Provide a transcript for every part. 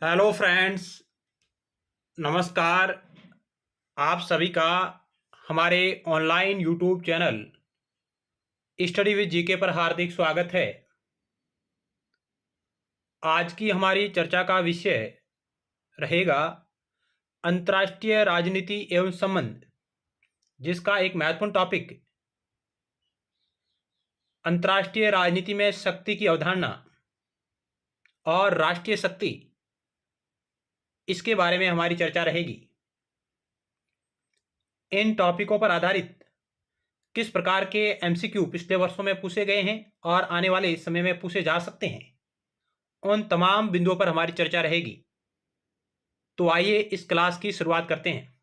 Hello friends, नमस्कार। आप सभी का हमारे online YouTube channel study with GK पर हार्दिक स्वागत है। आज की हमारी चर्चा का विषय रहेगा अंतर्राष्ट्रीय राजनीति एवं संबंध, जिसका एक महत्वपूर्ण टॉपिक अंतर्राष्ट्रीय राजनीति में शक्ति की अवधारणा और राष्ट्रीय शक्ति, इसके बारे में हमारी चर्चा रहेगी। इन टॉपिकों पर आधारित किस प्रकार के एमसीक्यू पिछले वर्षों में पूछे गए हैं और आने वाले समय में पूछे जा सकते हैं, उन तमाम बिंदुओं पर हमारी चर्चा रहेगी। तो आइए इस क्लास की शुरुआत करते हैं।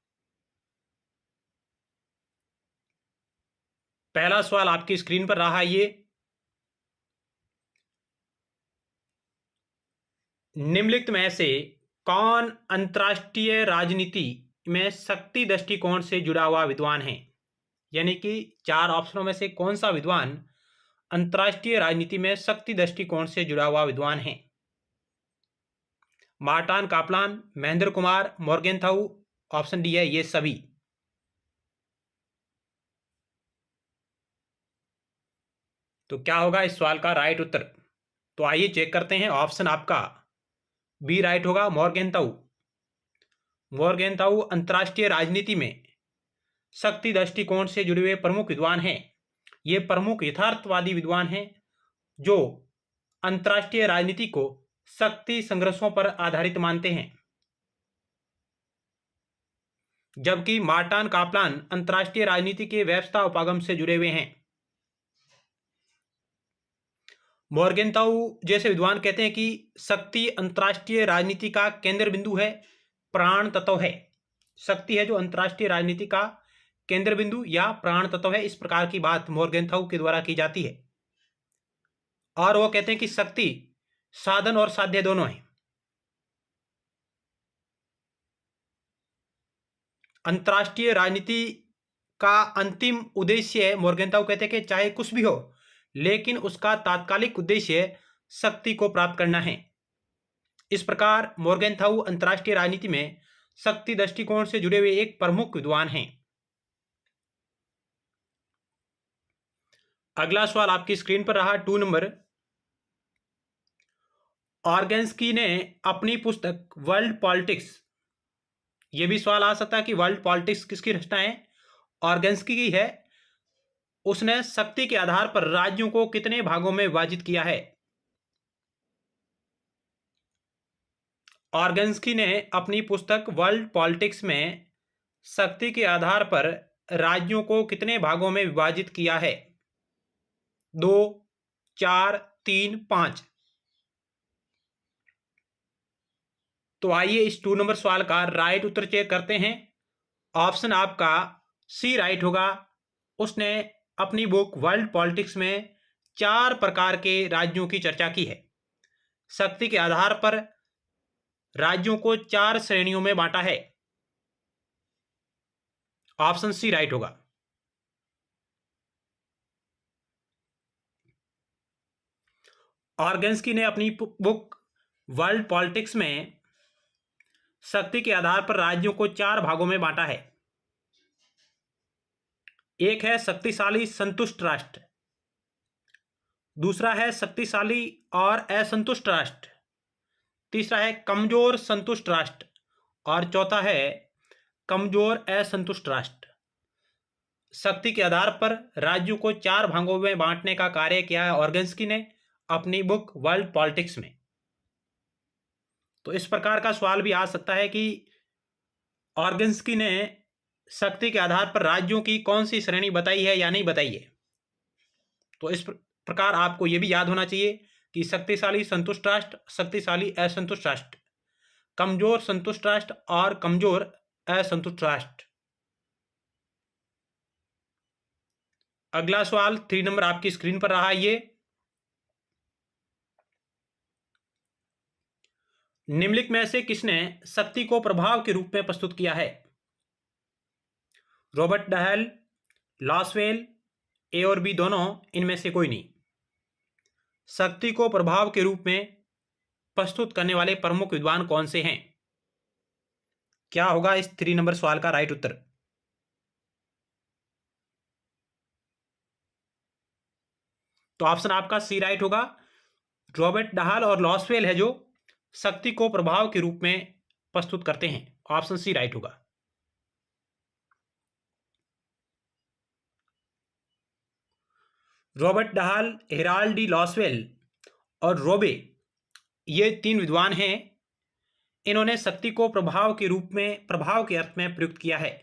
पहला सवाल आपकी स्क्रीन पर रहा ये, निम्नलिखित में से कौन अंतर्राष्ट्रीय राजनीति में शक्ति दृष्टिकोण से जुड़ा हुआ विद्वान है? यानी कि 4 ऑप्शनों में से कौन सा विद्वान अंतर्राष्ट्रीय राजनीति में शक्ति दृष्टिकोण से जुड़ा हुआ विद्वान है? Morton Kaplan, Mahendra Kumar, Morgenthau, option D है ये सभी। तो क्या होगा इस सवाल का राइट उत्तर? तो आइए चेक करते हैं। ऑप्शन आपका बी राइट होगा, मॉर्गेनथाउ। मॉर्गेनथाउ अंतर्राष्ट्रीय राजनीति में शक्ति दृष्टिकोण से जुड़े हुए प्रमुख विद्वान हैं। ये प्रमुख यथार्थवादी विद्वान हैं जो अंतर्राष्ट्रीय राजनीति को शक्ति संघर्षों पर आधारित मानते हैं, जबकि मार्टन कापलान अंतर्राष्ट्रीय राजनीति के व्यवस्था उपागम से जुड़े हुए हैं। मॉर्गेनथाउ जैसे विद्वान कहते हैं कि शक्ति अंतर्राष्ट्रीय राजनीति का केंद्र बिंदु है, प्राण तत्व है। शक्ति है जो अंतर्राष्ट्रीय राजनीति का केंद्र बिंदु या प्राण तत्व है, इस प्रकार की बात मॉर्गेनथाउ के द्वारा की जाती है। और वो कहते हैं कि शक्ति साधन और साध्य दोनों है। अंतर्राष्ट्रीय राजनीति का अंतिम उद्देश्य, मॉर्गेनथाउ कहते हैं कि चाहे कुछ भी हो, लेकिन उसका तात्कालिक उद्देश्य शक्ति को प्राप्त करना है। इस प्रकार मॉर्गेनथाउ अंतर्राष्ट्रीय राजनीति में शक्ति दृष्टिकोण से जुड़े हुए एक प्रमुख विद्वान हैं। अगला सवाल आपकी स्क्रीन पर रहा 2 नंबर। ऑर्गेन्स्की ने अपनी पुस्तक वर्ल्ड पॉलिटिक्स, यह भी सवाल आ सकता है कि वर्ल्ड पॉलिटिक्स किसकी रचना है? ऑर्गेन्स्की की है। उसने शक्ति के आधार पर राज्यों को कितने भागों में विभाजित किया है? ऑर्गेन्स्की ने अपनी पुस्तक वर्ल्ड पॉलिटिक्स में शक्ति के आधार पर राज्यों को कितने भागों में विभाजित किया है? 2, 4, 3, 5। तो आइए इस 2 नंबर सवाल का राइट उत्तर चेक करते हैं। ऑप्शन आपका सी राइट होगा। उसने अपनी बुक वर्ल्ड पॉलिटिक्स में 4 प्रकार के राज्यों की चर्चा की है। शक्ति के आधार पर राज्यों को 4 श्रेणियों में बांटा है। ऑप्शन सी राइट होगा। ऑर्गेन्स्की ने अपनी बुक वर्ल्ड पॉलिटिक्स में शक्ति के आधार पर राज्यों को 4 भागों में बांटा है। एक है शक्तिशाली संतुष्ट राष्ट्र, दूसरा है शक्तिशाली और असंतुष्ट राष्ट्र, तीसरा है कमजोर संतुष्ट राष्ट्र और चौथा है कमजोर असंतुष्ट राष्ट्र। शक्ति के आधार पर राज्यों को 4 भागों में बांटने का कार्य किया है ऑर्गेन्स्की ने अपनी बुक वर्ल्ड पॉलिटिक्स में। तो इस प्रकार का सवाल भी आ सकता है कि ऑर्गेन्स्की ने शक्ति के आधार पर राज्यों की कौन सी श्रेणी बताई है या नहीं बताई है। तो इस प्रकार आपको यह भी याद होना चाहिए कि शक्तिशाली संतुष्ट राष्ट्र, शक्तिशाली असंतुष्ट राष्ट्र, कमजोर संतुष्ट राष्ट्र और कमजोर असंतुष्ट राष्ट्र। अगला सवाल 3 नंबर आपकी स्क्रीन पर रहा ये, निम्नलिखित में से किसने शक्ति को प्रभाव के रूप में प्रस्तुत किया है? रॉबर्ट डहल, लॉसवेल, ए और बी दोनों, इनमें से कोई नहीं। शक्ति को प्रभाव के रूप में प्रस्तुत करने वाले प्रमुख विद्वान कौन से हैं? क्या होगा इस 3 नंबर सवाल का राइट उत्तर? तो ऑप्शन आपका सी राइट होगा। रॉबर्ट डहाल और लॉसवेल है जो शक्ति को प्रभाव के रूप में प्रस्तुत करते हैं। ऑप्शन सी राइट होगा। Robert Dahl, Herald D Lasswell और रोबे, ये 3 विद्वान हैं। इन्होंने शक्ति को प्रभाव के रूप में, प्रभाव के अर्थ में प्रयुक्त किया है।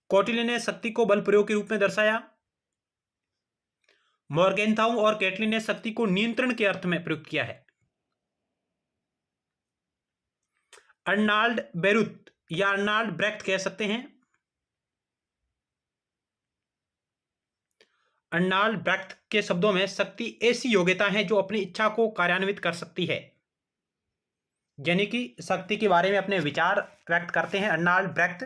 कौटिल्य ने शक्ति को बल प्रयोग के रूप में दर्शाया। मॉर्गेनथाउ और कैटलिन ने शक्ति को नियंत्रण के अर्थ में प्रयुक्त किया है। अर्नाल्ड बेरुत या अर्नाल्ड ब्रेख्ट कह सकते हैं। अर्नाल्ड ब्रेख्ट के शब्दों में शक्ति ऐसी योग्यता है जो अपनी इच्छा को कार्यान्वित कर सकती है, यानी कि शक्ति के बारे में अपने विचार व्यक्त करते हैं। अर्नाल्ड ब्रेख्ट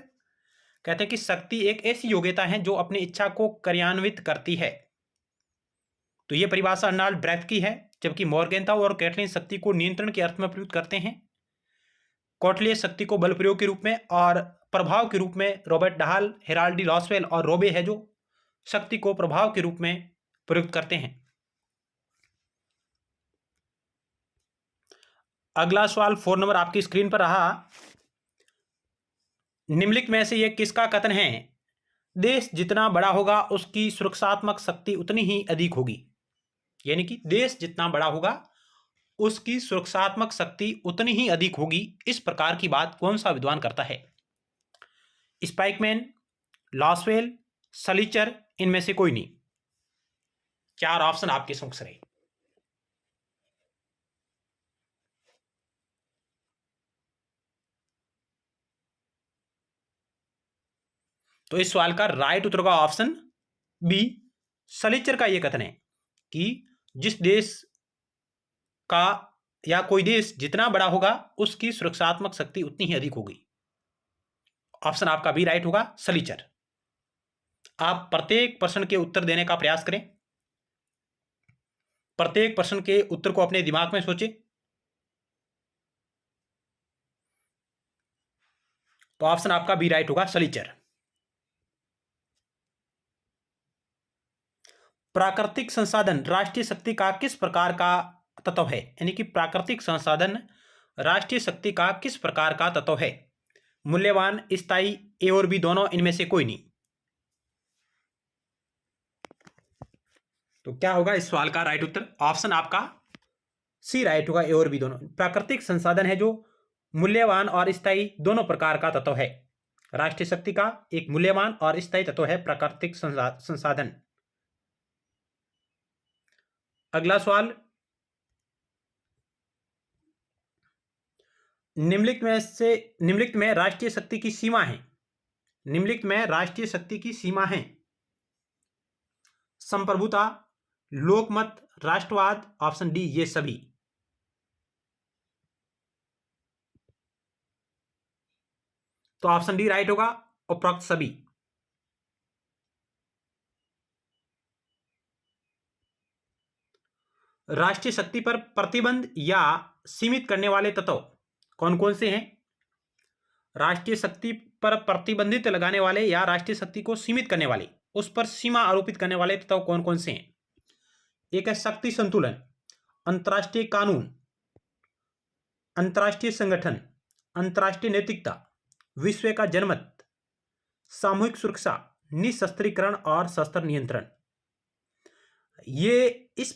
कहते हैं कि शक्ति एक ऐसी योग्यता है जो अपनी इच्छा को कार्यान्वित करती है। तो यह परिभाषा अर्नाल्ड ब्रेख्ट की है, जबकि मॉर्गेनथाउ और कैटलिन शक्ति को नियंत्रण के अर्थ में प्रयुक्त करते हैं। कौटिल्य शक्ति को बल प्रयोग के रूप में और प्रभाव के रूप में। Robert Dahl, Herald D Lasswell और रोबे है जो शक्ति को प्रभाव के रूप में प्रयुक्त करते हैं। अगला सवाल 4 नंबर आपकी स्क्रीन पर रहा। निम्नलिखित में से यह किसका कथन है? देश जितना बड़ा होगा उसकी सुरक्षात्मक शक्ति उतनी ही अधिक होगी। यानी कि देश जितना बड़ा होगा उसकी सुरक्षात्मक शक्ति उतनी ही अधिक होगी। इस प्रकार की बात कौन सा विद्वान करता है? स्पाइकमैन, लॉसवेल, सलीचर, इनमें से कोई नहीं। 4 ऑप्शन आपके समक्ष रहे। तो इस सवाल का राइट उत्तर का ऑप्शन बी, सलीचर का यह कथन है कि जिस देश का या कोई देश जितना बड़ा होगा उसकी सुरक्षात्मक शक्ति उतनी ही अधिक होगी। ऑप्शन आपका भी राइट होगा, सलीचर। आप प्रत्येक प्रश्न के उत्तर देने का प्रयास करें। प्रत्येक प्रश्न के उत्तर को अपने दिमाग में सोचें। तो ऑप्शन आपका भी राइट होगा, सलीचर। प्राकृतिक संसाधन राष्ट्रीय शक्ति का किस प्रकार का तत्व है? यानी कि प्राकृतिक संसाधन राष्ट्रीय शक्ति का किस प्रकार का तत्व है? मूल्यवान, स्थायी, ए और बी दोनों, इनमें से कोई नहीं। तो क्या होगा इस सवाल का राइट उत्तर? ऑप्शन आपका सी राइट होगा, ए और बी दोनों। प्राकृतिक संसाधन है जो मूल्यवान और स्थायी दोनों प्रकार का तत्व है। राष्ट्रीय शक्ति का एक मूल्यवान और स्थायी तत्व है प्राकृतिक संसाधन। अगला सवाल, निम्नलिखित में राष्ट्रीय शक्ति की सीमा है। निम्नलिखित में राष्ट्रीय शक्ति की सीमा है। संप्रभुता, लोकमत, राष्ट्रवाद, ऑप्शन डी ये सभी। तो ऑप्शन डी राइट होगा, उपरोक्त सभी। राष्ट्रीय शक्ति पर प्रतिबंध या सीमित करने वाले तत्व कौन कौन से हैं? राष्ट्रीय शक्ति पर प्रतिबंधित लगाने वाले या राष्ट्रीय शक्ति को सीमित करने वाले, उस पर सीमा आरोपित करने वाले तत्व कौन कौन से हैं? एक है शक्ति संतुलन, अंतर्राष्ट्रीय कानून, अंतर्राष्ट्रीय संगठन, अंतर्राष्ट्रीय नैतिकता, विश्व का जनमत, सामूहिक सुरक्षा, निशस्त्रीकरण और शस्त्र नियंत्रण। ये इस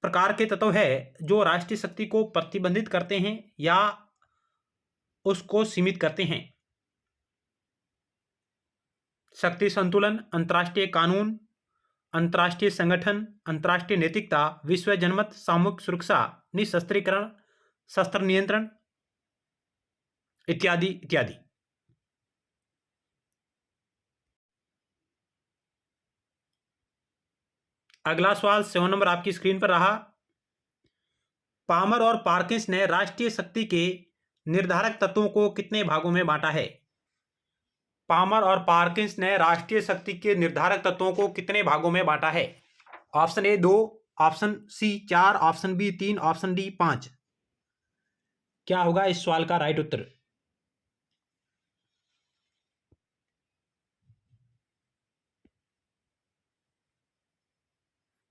प्रकार के तत्व है जो राष्ट्रीय शक्ति को प्रतिबंधित करते हैं या उसको सीमित करते हैं। शक्ति संतुलन, अंतर्राष्ट्रीय कानून, अंतर्राष्ट्रीय संगठन, अंतर्राष्ट्रीय नैतिकता, विश्व जनमत, सामूहिक सुरक्षा, निशस्त्रीकरण, शस्त्र नियंत्रण, इत्यादि इत्यादि। अगला सवाल 7 नंबर आपकी स्क्रीन पर रहा। पामर और पार्किंस ने राष्ट्रीय शक्ति के निर्धारक तत्वों को कितने भागों में बांटा है? पामर और पार्किंस ने राष्ट्रीय शक्ति के निर्धारक तत्वों को कितने भागों में बांटा है? Option A 2, option C 4, option B 3, option D 5। क्या होगा इस सवाल का राइट उत्तर?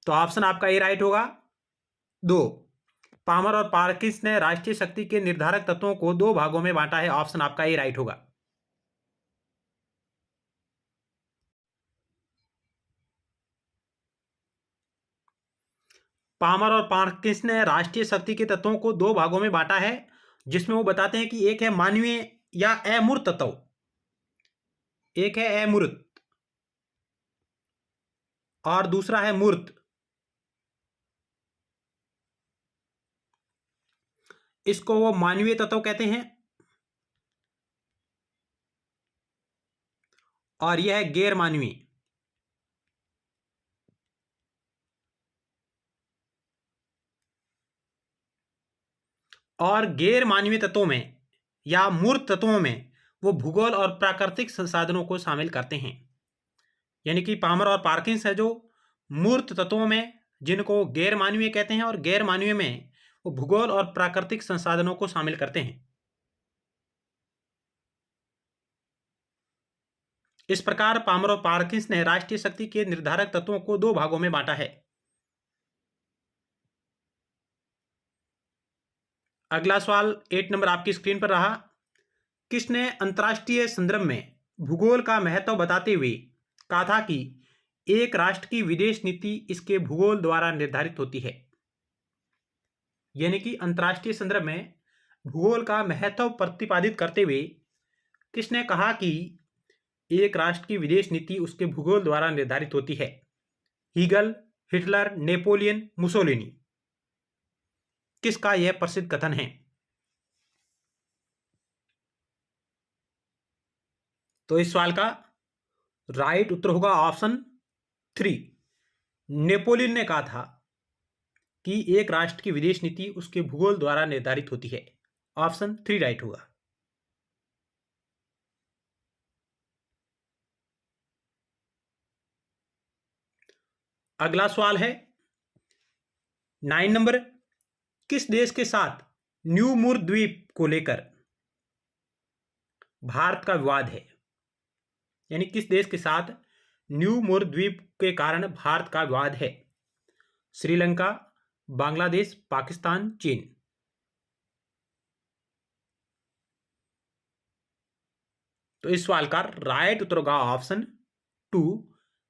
तो ऑप्शन आपका ए राइट होगा। 2, पामर और पार्किंस ने राष्ट्रीय शक्ति के निर्धारक तत्वों को 2 भागों में बांटा है। ऑप्शन आपका ए राइट होगा। पामर और पार्किंस ने राष्ट्रीय शक्ति के तत्वों को 2 भागों में बांटा है, जिसमें वो बताते हैं कि एक है मानवीय या अमूर्त तत्व, एक है अमूर्त और दूसरा है मूर्त। इसको वो मानवीय तत्व कहते हैं और यह है गैर मानवीय। और गैर मानवीय तत्वों में या मूर्त तत्वों में वो भूगोल और प्राकृतिक संसाधनों को शामिल करते हैं। यानी कि पामर और पार्किंस है जो मूर्त तत्वों में, जिनको गैर मानवीय कहते हैं, और गैर मानवीय में वो भूगोल और प्राकृतिक संसाधनों को शामिल करते हैं। इस प्रकार पामर और पार्किंस ने राष्ट्रीय शक्ति के निर्धारक तत्वों को 2 भागों में बांटा है। अगला सवाल 8 नंबर आपकी स्क्रीन पर रहा। किसने अंतर्राष्ट्रीय संदर्भ में भूगोल का महत्व बताते हुए कहा था कि एक राष्ट्र की विदेश नीति इसके भूगोल द्वारा निर्धारित होती है? यानी कि अंतर्राष्ट्रीय संदर्भ में भूगोल का महत्व प्रतिपादित करते हुए किसने कहा कि एक राष्ट्र की विदेश नीति उसके भूगोल द्वारा निर्धारित होती है? Hegel, Hitler, Napoleon, Mussolini. किसका यह प्रसिद्ध कथन है? तो इस सवाल का राइट उत्तर होगा ऑप्शन 3। नेपोलियन ने कहा था कि एक राष्ट्र की विदेश नीति उसके भूगोल द्वारा निर्धारित होती है। ऑप्शन 3 राइट होगा। अगला सवाल है 9 नंबर। किस देश के साथ न्यू मूर द्वीप को लेकर भारत का विवाद है? यानी किस देश के साथ न्यू मूर द्वीप के कारण भारत का विवाद है? श्रीलंका, बांग्लादेश, पाकिस्तान, चीन। तो इस सवाल का राइट उत्तर होगा ऑप्शन 2,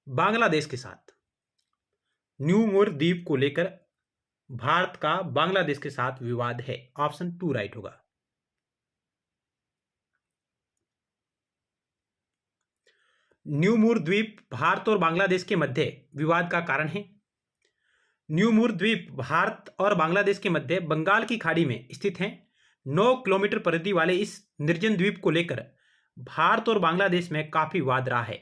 बांग्लादेश के साथ न्यू मूर द्वीप को लेकर भारत का बांग्लादेश के साथ विवाद है। ऑप्शन 2 राइट होगा। न्यू मूर द्वीप भारत और बांग्लादेश के मध्य विवाद का कारण है। न्यू मूर द्वीप भारत और बांग्लादेश के मध्य बंगाल की खाड़ी में स्थित है। 9 किलोमीटर परिधि वाले इस निर्जन द्वीप को लेकर भारत और बांग्लादेश में काफी विवाद रहा है।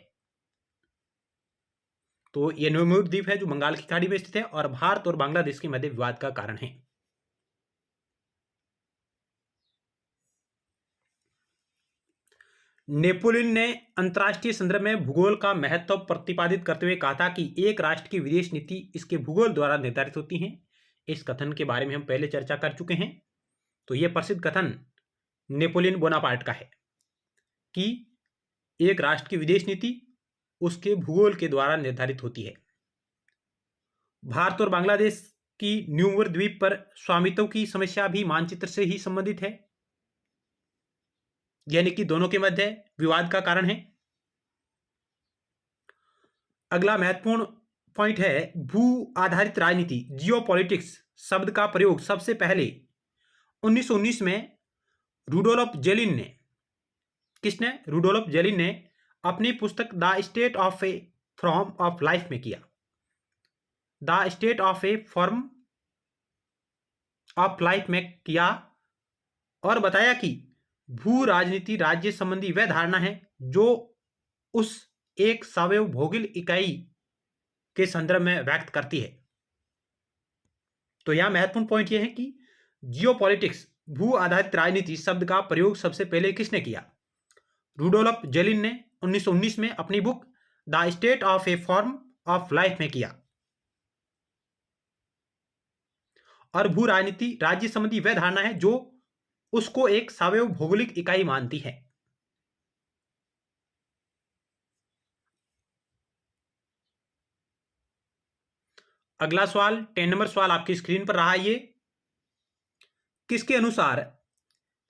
तो यह न्यू मूर द्वीप है जो बंगाल की खाड़ी में स्थित है और भारत और बांग्लादेश के मध्य विवाद का कारण है। नेपोलियन ने अंतर्राष्ट्रीय संदर्भ में भूगोल का महत्व प्रतिपादित करते हुए कहा था कि एक राष्ट्र की विदेश नीति इसके भूगोल द्वारा निर्धारित होती है। इस कथन के बारे में हम पहले चर्चा कर चुके हैं। तो यह प्रसिद्ध कथन नेपोलियन बोनापार्ट का है कि एक राष्ट्र की विदेश नीति उसके भूगोल के द्वारा निर्धारित होती है। भारत और बांग्लादेश की न्यू मूर द्वीप पर स्वामित्व की समस्या भी मानचित्र से ही संबंधित है, यानी कि दोनों के मध्य विवाद का कारण है। अगला महत्वपूर्ण पॉइंट है भू आधारित राजनीति, जियोपॉलिटिक्स शब्द का प्रयोग सबसे पहले 1919 में रुडोल्फ जेलिन ने, किसने? रुडोल्फ जेलिन ने अपनी पुस्तक the state of A form of life में किया। The state of A form of life में किया और बताया कि भू राजनीति राज्य संबंधी वह धारणा है जो उस एक सार्वभौमिक इकाई के संदर्भ में व्यक्त करती है। तो यहां महत्वपूर्ण पॉइंट यह है कि जियोपॉलिटिक्स भू आधारित राजनीति शब्द का प्रयोग सबसे पहले किसने किया? रुडोल्फ जेलिन ने 1919 में अपनी book the state of A form of life में किया। और भू राजनीति राज्य संबंधी वह धारणा है जो उसको एक सावयव भौगोलिक इकाई मानती है। अगला सवाल 10 नंबर सवाल आपकी स्क्रीन पर रहा। ये किसके अनुसार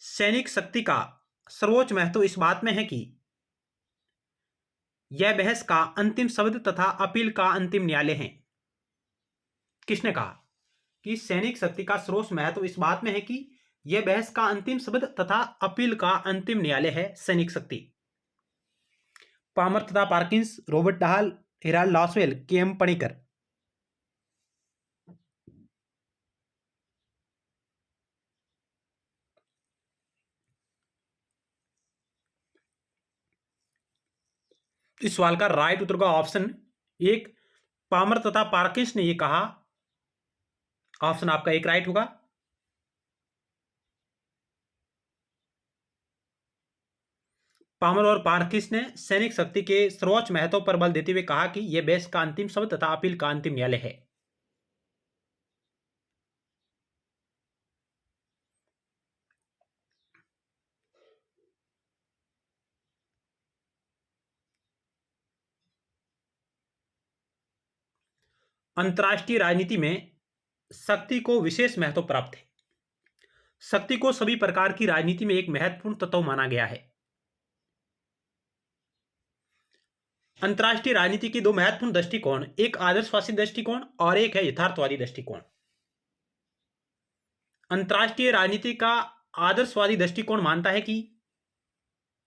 सैनिक शक्ति का सर्वोच्च महत्व इस बात में है कि यह बहस का अंतिम शब्द तथा अपील का अंतिम न्यायालय है। किसने कहा कि सैनिक शक्ति का सर्वोच्च महत्व इस बात में है कि यह बहस का अंतिम शब्द तथा अपील का अंतिम न्यायालय है सैनिक शक्ति? पामर तथा Perkins, Robert Dahl, Harold Lasswell, K M. Panikkar. इस सवाल का राइट उत्तर का ऑप्शन एक पामर तथा पार्किंस ने यह कहा। ऑप्शन आपका एक राइट होगा। पामर और पार्किंस ने सैनिक शक्ति के सर्वोच्च महत्व पर बल देते हुए कहा कि यह बहस का अंतिम शब्द तथा अपील का अंतिम न्यायालय है। अंतर्राष्ट्रीय राजनीति में शक्ति को विशेष महत्व प्राप्त है। शक्ति को सभी प्रकार की राजनीति में एक महत्वपूर्ण तत्व माना गया है। अंतर्राष्ट्रीय राजनीति के दो महत्वपूर्ण दृष्टिकोण, एक आदर्शवादी दृष्टिकोण और एक है यथार्थवादी दृष्टिकोण। अंतर्राष्ट्रीय राजनीति का आदर्शवादी दृष्टिकोण मानता है कि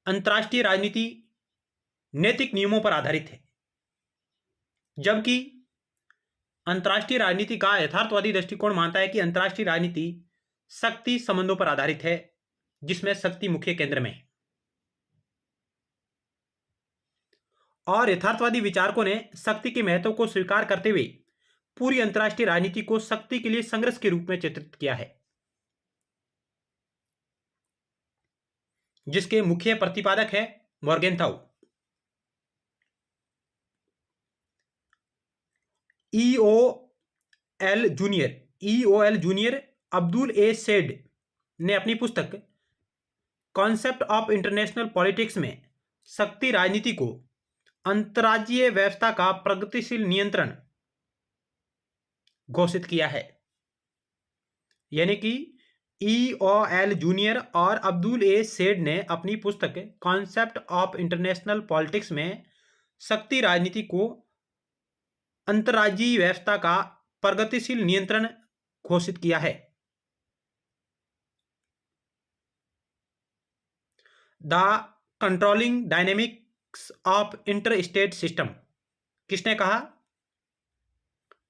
अंतर्राष्ट्रीय राजनीति नैतिक नियमों पर आधारित है, जबकि अंतर्राष्ट्रीय राजनीति का यथार्थवादी दृष्टिकोण मानता है कि अंतर्राष्ट्रीय राजनीति शक्ति संबंधों पर आधारित है, जिसमें शक्ति मुख्य केंद्र में है। और यथार्थवादी विचारकों ने शक्ति के महत्व को स्वीकार करते हुए पूरी अंतर्राष्ट्रीय राजनीति को शक्ति के लिए संघर्ष के रूप में चित्रित किया है, जिसके मुख्य प्रतिपादक है मॉर्गेनथाउ। ईओएल जूनियर अब्दुल ए सेड ने अपनी पुस्तक कॉन्सेप्ट ऑफ इंटरनेशनल पॉलिटिक्स में शक्ति राजनीति को अंतर्राज्यीय व्यवस्था का प्रगतिशील नियंत्रण घोषित किया है। यानी कि ईओएल जूनियर और अब्दुल ए सेड ने अपनी पुस्तक कॉन्सेप्ट ऑफ इंटरनेशनल पॉलिटिक्स में शक्ति राजनीति को अंतर्राज्यीय व्यवस्था का प्रगतिशील नियंत्रण घोषित किया है। The controlling dynamics of inter state system, किसने कहा?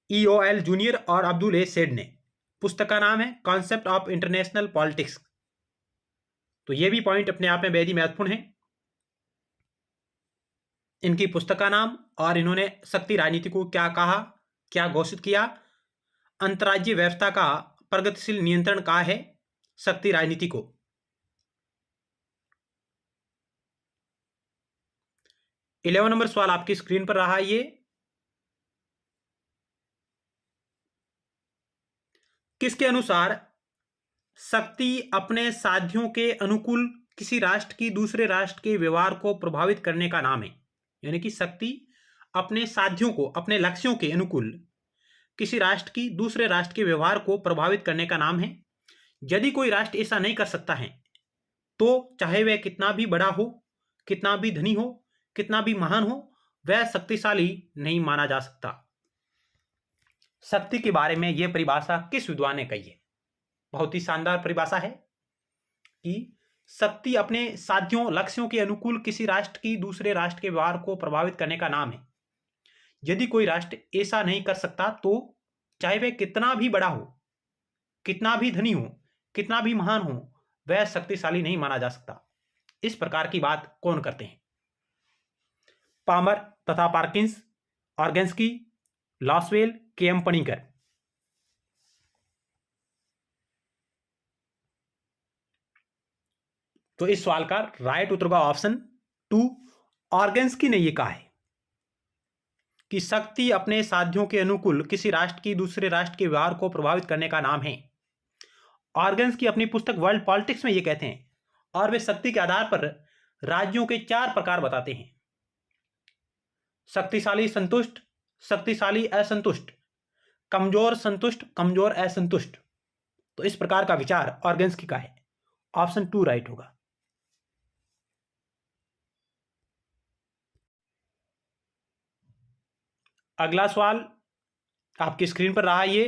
ईओएल जूनियर और अब्दुल ए सेड ने। पुस्तक का नाम है कॉन्सेप्ट ऑफ इंटरनेशनल पॉलिटिक्स। तो यह भी पॉइंट अपने आप में बेहद ही महत्वपूर्ण है। इनकी पुस्तक का नाम और इन्होंने शक्ति राजनीति को क्या कहा, क्या घोषित किया, अंतर्राज्यीय व्यवस्था का प्रगतिशील नियंत्रण कहा है शक्ति राजनीति को। इलेवन नंबर सवाल आपकी स्क्रीन पर रहा। ये किसके अनुसार शक्ति अपने साध्यों के अनुकूल किसी राष्ट्र की दूसरे राष्ट्र के व्यवहार को प्रभावित करने का नाम है? यानी कि शक्ति अपने साध्यों को, अपने लक्ष्यों के अनुकूल किसी राष्ट्र की दूसरे राष्ट्र के व्यवहार को प्रभावित करने का नाम है। यदि कोई राष्ट्र ऐसा नहीं कर सकता है तो चाहे वह कितना भी बड़ा हो, कितना भी धनी हो, कितना भी महान हो, वह शक्तिशाली नहीं माना जा सकता। शक्ति के बारे में यह परिभाषा किस विद्वान ने कही है? बहुत ही शानदार परिभाषा है कि शक्ति अपने साध्यों, लक्ष्यों के अनुकूल किसी राष्ट्र की दूसरे राष्ट्र के व्यवहार को प्रभावित करने का नाम है। यदि कोई राष्ट्र ऐसा नहीं कर सकता तो चाहे वह कितना भी बड़ा हो, कितना भी धनी हो, कितना भी महान हो, वह शक्तिशाली नहीं माना जा सकता। इस प्रकार की बात कौन करते हैं? पामर तथा पार्किंस, ऑर्गेन्स्की, लॉसवेल, के.एम. पणिकर। तो इस सवाल का राइट उत्तर का ऑप्शन 2 ऑर्गेन्स्की ने यह कहा है कि शक्ति अपने साध्यों के अनुकूल किसी राष्ट्र की दूसरे राष्ट्र के व्यवहार को प्रभावित करने का नाम है। ऑर्गन्स की अपनी पुस्तक वर्ल्ड पॉलिटिक्स में ये कहते हैं, और वे शक्ति के आधार पर राज्यों के 4 प्रकार बताते हैं: शक्तिशाली संतुष्ट, शक्तिशाली असंतुष्ट, कमजोर संतुष्ट, कमजोर असंतुष्ट। तो इस प्रकार का विचार ऑर्गन्स की का है। ऑप्शन 2 राइट होगा। अगला सवाल आपकी स्क्रीन पर रहा ये,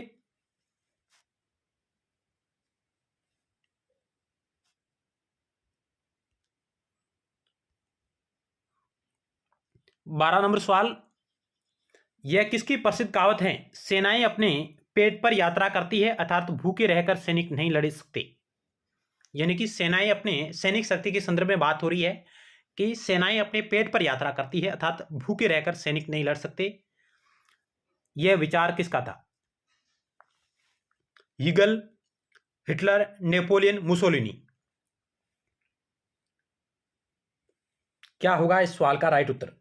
बारह नंबर सवाल, यह किसकी प्रसिद्ध कहावत है? सेनाएं अपने पेट पर यात्रा करती है, अर्थात भूखे रहकर सैनिक नहीं लड़ सकते। यानी कि सेनाएं अपने सैनिक शक्ति के संदर्भ में बात हो रही है कि सेनाएं अपने पेट पर यात्रा करती है, अर्थात भूखे रहकर सैनिक नहीं लड़ सकते। यह विचार किसका था? Hegel, Hitler, Napoleon, Mussolini. क्या होगा इस सवाल का राइट उत्तर?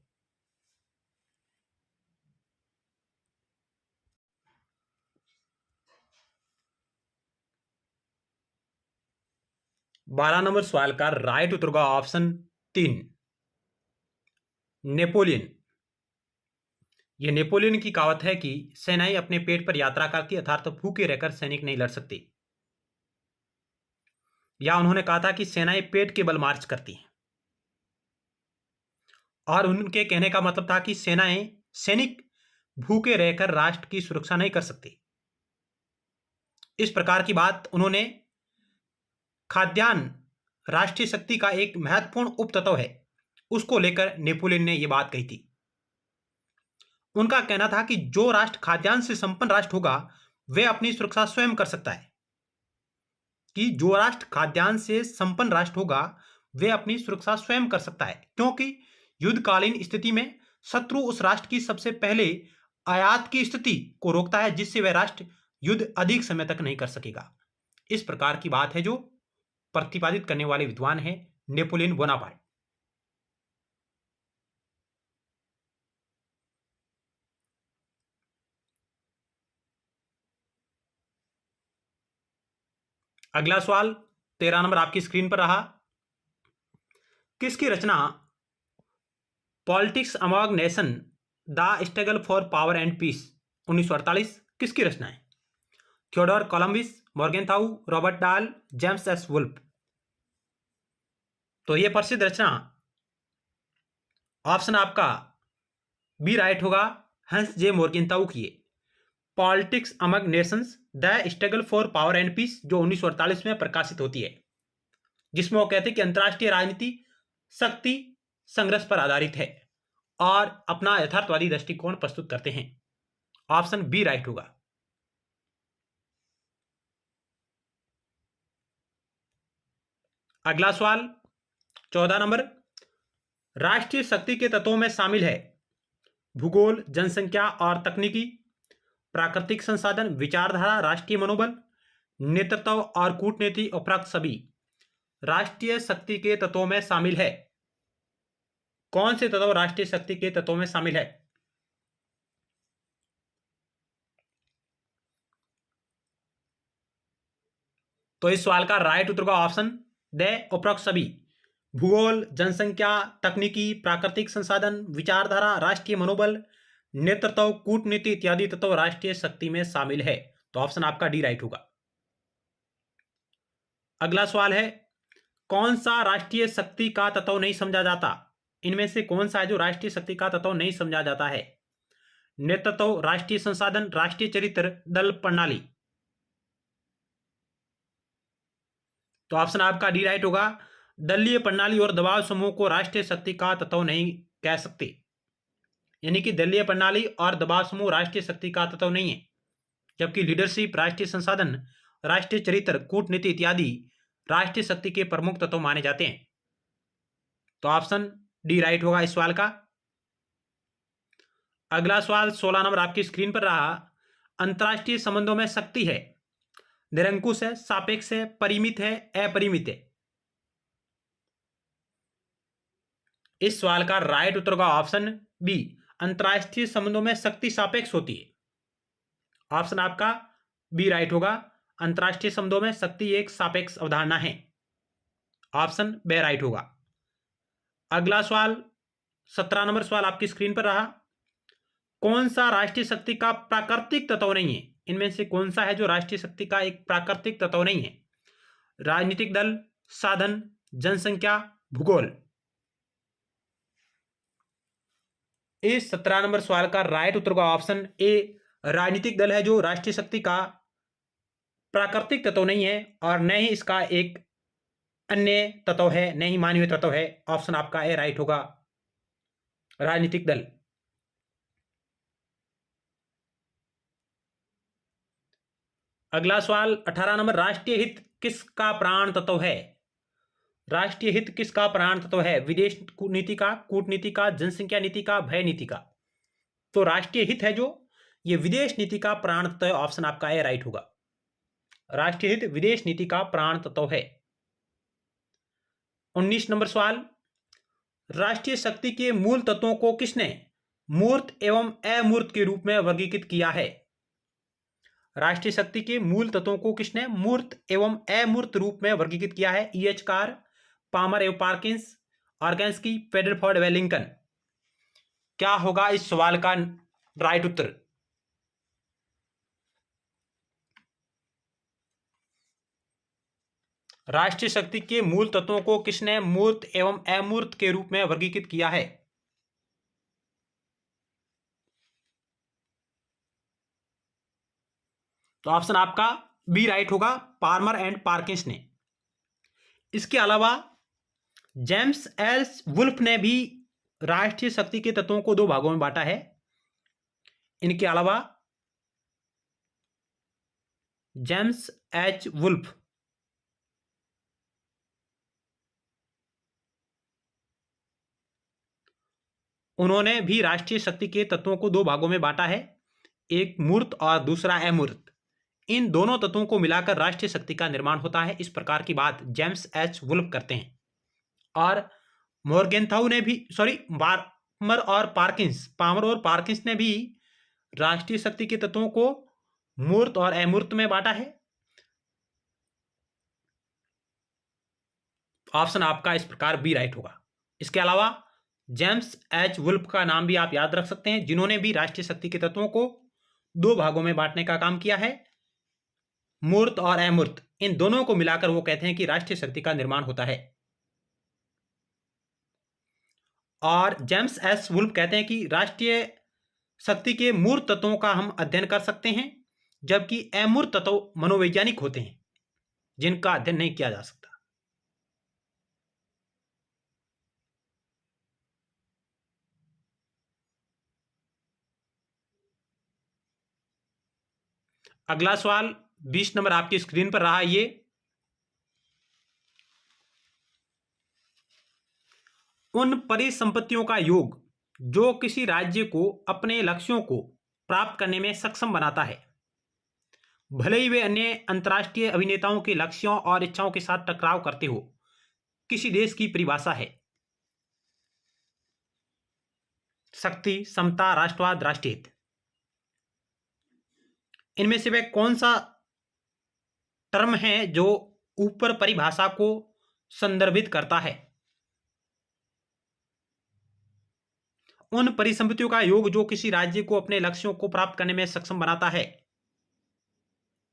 बारह नंबर सवाल का राइट उत्तर होगा ऑप्शन 3, नेपोलियन। यह नेपोलियन की कहावत है कि सेनाएं अपने पेट पर यात्रा करती, अर्थात भूखे रहकर सैनिक नहीं लड़ सकते। या उन्होंने कहा था कि सेनाएं पेट के बल मार्च करती हैं, और उनके कहने का मतलब था कि सैनिक भूखे रहकर राष्ट्र की सुरक्षा नहीं कर सकते। इस प्रकार की बात उन्होंने खाद्यान्न राष्ट्रीय शक्ति का एक महत्वपूर्ण उपतत्व है, उसको लेकर नेपोलियन ने यह बात कही थी। उनका कहना था कि जो राष्ट्र खाद्यान्न से संपन्न राष्ट्र होगा वह अपनी सुरक्षा स्वयं कर सकता है, कि जो राष्ट्र खाद्यान्न से संपन्न राष्ट्र होगा वह अपनी सुरक्षा स्वयं कर सकता है, क्योंकि युद्धकालीन स्थिति में शत्रु उस राष्ट्र की सबसे पहले आयात की स्थिति को रोकता है, जिससे वह राष्ट्र युद्ध अधिक समय तक नहीं कर सकेगा। इस प्रकार की बात है जो प्रतिपादित करने वाले विद्वान हैं नेपोलियन बोनापार्ट। अगला सवाल 13 नंबर आपकी स्क्रीन पर रहा, किसकी रचना politics among nation the struggle for power and peace 1948 किसकी रचना है? Theodore Columbus, Morgenthau, Robert Dahl, James S Wolf. तो यह प्रसिद्ध रचना ऑप्शन आपका बी राइट होगा, हंस जे मॉर्गेनथाउ की politics among nations the struggle for power and peace, जो 1948 में प्रकाशित होती है, जिसमें वो कहते हैं कि अंतर्राष्ट्रीय राजनीति शक्ति संघर्ष पर आधारित है और अपना यथार्थवादी दृष्टिकोण प्रस्तुत करते हैं। ऑप्शन बी राइट होगा। अगला सवाल 14 नंबर, राष्ट्रीय शक्ति के तत्वों में शामिल है भूगोल, जनसंख्या और तकनीकी, प्राकृतिक संसाधन, विचारधारा, राष्ट्रीय मनोबल, नेतृत्व और कूटनीति, उपरोक्त सभी राष्ट्रीय शक्ति के तत्वों में शामिल है। कौन से तत्व राष्ट्रीय शक्ति के तत्वों में शामिल है? तो इस सवाल का राइट उत्तर का ऑप्शन द उपरोक्त सभी भूगोल, जनसंख्या, तकनीकी, प्राकृतिक संसाधन, विचारधारा, राष्ट्रीय मनोबल, नेतृत्व, कूटनीति इत्यादि तत्व राष्ट्रीय शक्ति में शामिल है। तो ऑप्शन आपका डी राइट होगा। अगला सवाल है, कौन सा राष्ट्रीय शक्ति का तत्व नहीं समझा जाता? इनमें से कौन सा है जो राष्ट्रीय शक्ति का तत्व नहीं समझा जाता है? नेतृत्व, राष्ट्रीय संसाधन, राष्ट्रीय चरित्र, दल प्रणाली। तो ऑप्शन आपका डी राइट होगा। दलीय प्रणाली और दबाव समूह को राष्ट्रीय शक्ति का तत्व नहीं कह सकते, यानी कि दलीय प्रणाली और दबाव समूह राष्ट्रीय शक्ति का तत्व नहीं है, जबकि लीडरशिप, राष्ट्रीय संसाधन, राष्ट्रीय चरित्र, कूटनीति इत्यादि राष्ट्रीय शक्ति के प्रमुख तत्व माने जाते हैं। तो ऑप्शन डी राइट होगा इस सवाल का। अगला सवाल 16 नंबर आपकी स्क्रीन पर रहा, अंतरराष्ट्रीय संबंधों में शक्ति है निरंकुश है, सापेक्ष है, परिमित है, अपरिमित है। इस सवाल का राइट उत्तर का ऑप्शन बी, अंतर्राष्ट्रीय संबंधों में शक्ति सापेक्ष होती है। ऑप्शन आपका बी राइट होगा। अंतर्राष्ट्रीय संबंधों में शक्ति एक सापेक्ष अवधारणा है। ऑप्शन बी राइट होगा। अगला सवाल 17 नंबर सवाल आपकी स्क्रीन पर रहा। कौन सा राष्ट्रीय शक्ति का प्राकृतिक तत्व नहीं है? इनमें से कौन सा है जो राष्ट्रीय शक्ति का एक प्राकृतिक तत्व नहीं है? राजनीतिक दल, साधन, जनसंख्या, भूगोल। इस 17 नंबर सवाल का राइट उत्तर होगा ऑप्शन ए, राजनीतिक दल है जो राष्ट्रीय शक्ति का प्राकृतिक तत्व नहीं है और न ही इसका एक अन्य तत्व है, न ही मानवीय तत्व है। ऑप्शन आपका ए राइट होगा, राजनीतिक दल। अगला सवाल 18 नंबर, राष्ट्रीय हित किसका प्राण तत्व है? राष्ट्रीय हित किसका प्राण तत्व है? विदेश नीति का, कूटनीति का, जनसंख्या नीति का, भय नीति का। तो राष्ट्रीय हित है जो ये विदेश नीति का प्राण तत्व है। ऑप्शन आपका ए राइट होगा, राष्ट्रीय हित विदेश नीति का प्राण तत्व है। 19 नंबर सवाल, राष्ट्रीय शक्ति के मूल तत्वों को किसने मूर्त एवं अमूर्त के रूप में वर्गीकृत किया है? राष्ट्रीय शक्ति के मूल तत्वों को किसने मूर्त एवं अमूर्त रूप में वर्गीकृत किया है? E.H. कार, पामर एवं पार्किंस, ऑर्गेन्स्की, पेडरफोर्ड, वेलिंगटन। क्या होगा इस सवाल का राइट उत्तर? राष्ट्रीय शक्ति के मूल तत्वों को किसने मूर्त एवं अमूर्त के रूप में वर्गीकृत किया है? तो ऑप्शन आपका बी राइट होगा, पार्मर एंड पार्किंस ने। इसके अलावा जेम्स एस वुल्फ ने भी राष्ट्रीय शक्ति के तत्वों को दो भागों में बांटा है। इनके अलावा जेम्स एच वुल्फ उन्होंने भी राष्ट्रीय शक्ति के तत्वों को दो भागों में बांटा है, एक मूर्त और दूसरा अमूर्त। इन दोनों तत्वों को मिलाकर राष्ट्रीय शक्ति का निर्माण होता है। इस प्रकार की बात जेम्स एच वुल्फ करते हैं। और मोर्गेनथाउ ने भी पामर और पार्किंस ने भी राष्ट्रीय शक्ति के तत्वों को मूर्त और अमूर्त में बांटा है। ऑप्शन आपका इस प्रकार बी राइट होगा। इसके अलावा जेम्स एच वुल्फ का नाम भी आप याद रख सकते हैं, जिन्होंने भी राष्ट्रीय शक्ति के तत्वों को दो भागों में बांटने का काम किया है, मूर्त और अमूर्त। इन दोनों को मिलाकर वो कहते हैं कि राष्ट्रीय शक्ति का निर्माण होता है। और जेम्स एस वुल्फ कहते हैं कि राष्ट्रीय शक्ति के मूर्त तत्वों का हम अध्ययन कर सकते हैं, जबकि अमूर्त तत्व मनोवैज्ञानिक होते हैं जिनका अध्ययन नहीं किया जा सकता। अगला सवाल 20 नंबर आपकी स्क्रीन पर रहा। ये उन परिसंपत्तियों का योग जो किसी राज्य को अपने लक्ष्यों को प्राप्त करने में सक्षम बनाता है, भले ही वे अन्य अंतर्राष्ट्रीय अभिनेताओं के लक्ष्यों और इच्छाओं के साथ टकराव करते हो, किसी देश की परिभाषा है। शक्ति, समता, राष्ट्रवाद, राष्ट्रीय हित। इनमें से वह कौन सा टर्म है जो ऊपर परिभाषा को संदर्भित करता है? उन परिसंपत्तियों का योग जो किसी राज्य को अपने लक्ष्यों को प्राप्त करने में सक्षम बनाता है।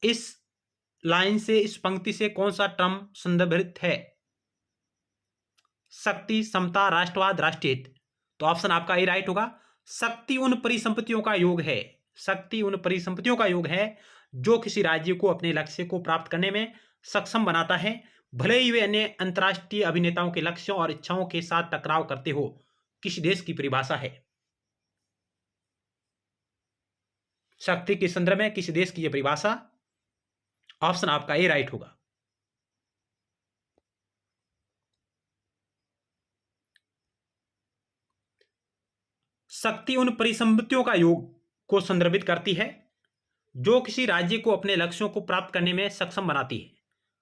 इस लाइन से, इस पंक्ति से कौन सा टर्म संदर्भित है? शक्ति, समता, राष्ट्रवाद, राष्ट्रीय हित। तो ऑप्शन आपका ए राइट होगा। शक्ति उन परिसंपत्तियों का योग है, शक्ति उन परिसंपत्तियों का योग है जो किसी राज्य को अपने लक्ष्य को प्राप्त करने में सक्षम बनाता है, भले ही वे अन्य अंतर्राष्ट्रीय अभिनेताओं के लक्ष्यों और इच्छाओं के साथ टकराव करते हो, किसी देश की परिभाषा है। शक्ति के संदर्भ में किसी देश की यह परिभाषा। ऑप्शन आपका ए राइट होगा। शक्ति उन परिसंपत्तियों का योग को संदर्भित करती है जो किसी राज्य को अपने लक्ष्यों को प्राप्त करने में सक्षम बनाती है,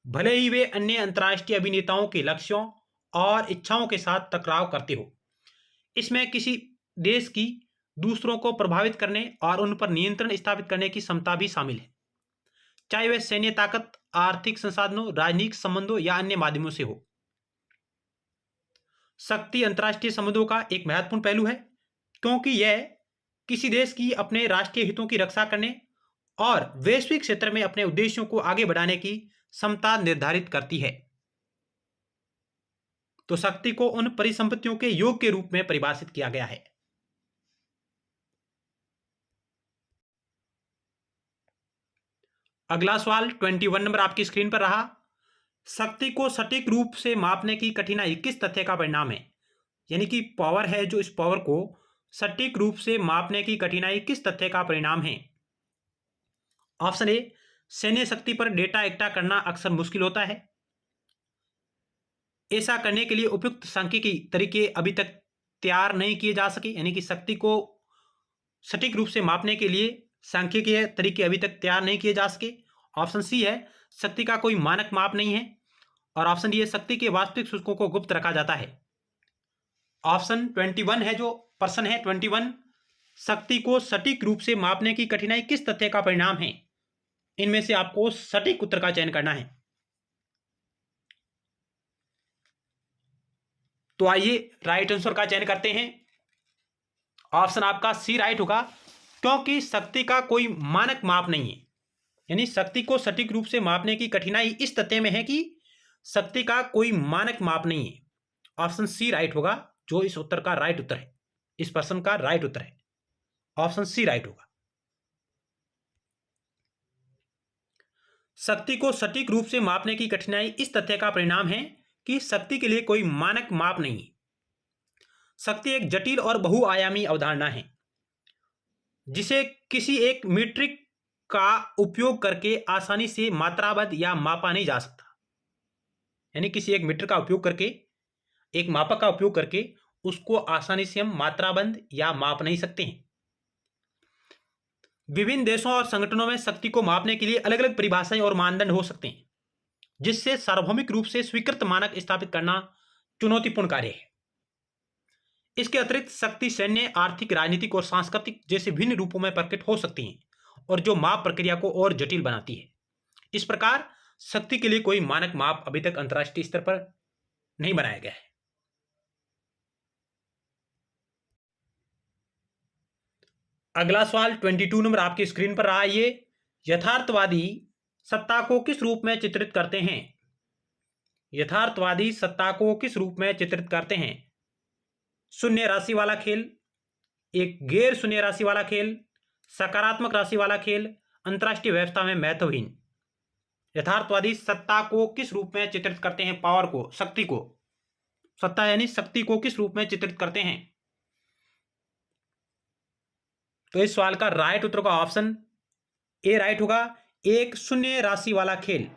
भले ही वे अन्य अंतर्राष्ट्रीय अभिनेताओं के लक्ष्यों और इच्छाओं के साथ टकराव करते हो। इसमें किसी देश की दूसरों को प्रभावित करने और उन पर नियंत्रण स्थापित करने की क्षमता भी शामिल है, चाहे वह सैन्य ताकत, आर्थिक संसाधनों, राजनीतिक संबंधों या अन्य माध्यमों से हो। शक्ति अंतर्राष्ट्रीय संबंधों का एक महत्वपूर्ण पहलू है, क्योंकि यह किसी देश की अपने राष्ट्रीय हितों की रक्षा करने और वैश्विक क्षेत्र में अपने उद्देश्यों को आगे बढ़ाने की क्षमता निर्धारित करती है। तो शक्ति को उन परिसंपत्तियों के योग के रूप में परिभाषित किया गया है। अगला सवाल 21 नंबर आपकी स्क्रीन पर रहा। शक्ति को सटीक रूप से मापने की कठिनाई किस तथ्य का परिणाम है? यानी कि पावर है, जो इस पावर को सटीक रूप से मापने की कठिनाई किस तथ्य का परिणाम है? ऑप्शन ए, सैन्य शक्ति पर डेटा इकट्ठा करना अक्सर मुश्किल होता है। ऐसा करने के लिए उपयुक्त सांख्यिकी तरीके अभी तक तैयार नहीं किए जा सके, यानी कि शक्ति को सटीक रूप से मापने के लिए सांख्यिकीय तरीके अभी तक तैयार नहीं किए जा सके। ऑप्शन सी है, शक्ति का कोई मानक माप नहीं है। और ऑप्शन डी है, शक्ति के वास्तविक सूचकों को गुप्त रखा जाता है। ऑप्शन 21 है, जो प्रश्न है 21, शक्ति को सटीक रूप से मापने की कठिनाई किस तथ्य का परिणाम है? इनमें से आपको सटीक उत्तर का चयन करना है। तो आइए राइट आंसर का चयन करते हैं। ऑप्शन आपका सी राइट होगा, क्योंकि शक्ति का कोई मानक माप नहीं है। यानी शक्ति को सटीक रूप से मापने की कठिनाई इस तथ्य में है कि शक्ति का कोई मानक माप नहीं है। ऑप्शन सी राइट होगा, जो इस उत्तर का राइट उत्तर है, इस प्रश्न का राइट उत्तर है। ऑप्शन सी राइट होगा। शक्ति को सटीक रूप से मापने की कठिनाई इस तथ्य का परिणाम है कि शक्ति के लिए कोई मानक माप नहीं है। शक्ति एक जटिल और बहुआयामी अवधारणा है, जिसे किसी एक मीट्रिक का उपयोग करके आसानी से मात्राबद्ध या मापा नहीं जा सकता। यानी किसी एक मीटर का उपयोग करके, एक मापक का उपयोग करके उसको आसानी से हम मात्राबंद या माप नहीं सकते हैं। विभिन्न देशों और संगठनों में शक्ति को मापने के लिए अलग अलग परिभाषाएं और मानदंड हो सकते हैं, जिससे सार्वभौमिक रूप से स्वीकृत मानक स्थापित करना चुनौतीपूर्ण कार्य है। इसके अतिरिक्त शक्ति सैन्य, आर्थिक, राजनीतिक और सांस्कृतिक जैसे भिन्न रूपों में प्रकट हो सकती हैं, और जो माप प्रक्रिया को और जटिल बनाती है। इस प्रकार शक्ति के लिए कोई मानक माप अभी तक अंतर्राष्ट्रीय स्तर पर नहीं बनाया गया है। अगला सवाल 22 नंबर आपकी स्क्रीन पर रहा। ये यथार्थवादी सत्ता को किस रूप में चित्रित करते हैं? यथार्थवादी सत्ता को किस रूप में चित्रित करते हैं? शून्य राशि वाला खेल, एक गैर शून्य राशि वाला खेल, सकारात्मक राशि वाला खेल, अंतर्राष्ट्रीय व्यवस्था में महत्वहीन। यथार्थवादी सत्ता को किस रूप में चित्रित करते हैं? पावर को, शक्ति को, सत्ता यानी शक्ति को किस रूप में चित्रित करते हैं? तो इस सवाल का राइट उत्तर का ऑप्शन ए राइट होगा, एक शून्य राशि वाला खेल।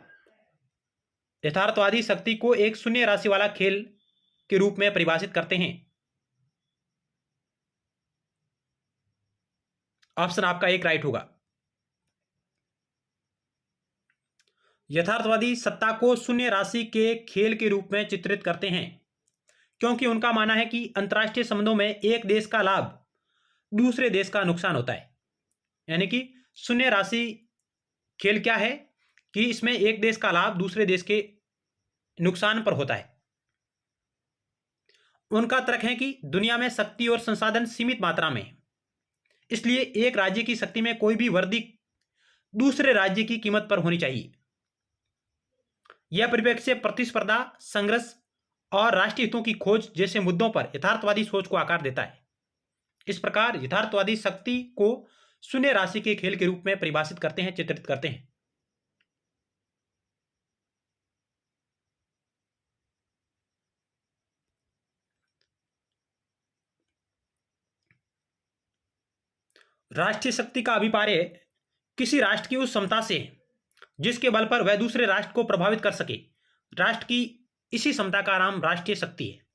यथार्थवादी शक्ति को एक शून्य राशि वाला खेल के रूप में परिभाषित करते हैं। ऑप्शन आपका एक राइट होगा। यथार्थवादी सत्ता को शून्य राशि के खेल के रूप में चित्रित करते हैं, क्योंकि उनका मानना है कि अंतर्राष्ट्रीय संबंधों में एक देश का लाभ दूसरे देश का नुकसान होता है। यानी कि शून्य राशि खेल क्या है कि इसमें एक देश का लाभ दूसरे देश के नुकसान पर होता है। उनका तर्क है कि दुनिया में शक्ति और संसाधन सीमित मात्रा में है, इसलिए एक राज्य की शक्ति में कोई भी वृद्धि दूसरे राज्य की कीमत पर होनी चाहिए। यह परिप्रेक्ष्य प्रतिस्पर्धा, संघर्ष और राष्ट्रीय हितों की खोज जैसे मुद्दों पर यथार्थवादी सोच को आकार देता है। इस प्रकार यथार्थवादी शक्ति को शून्य राशि के खेल के रूप में परिभाषित करते हैं, चित्रित करते हैं। राष्ट्रीय शक्ति का अभिप्राय किसी राष्ट्र की उस क्षमता से है जिसके बल पर वह दूसरे राष्ट्र को प्रभावित कर सके। राष्ट्र की इसी क्षमता का नाम राष्ट्रीय शक्ति है।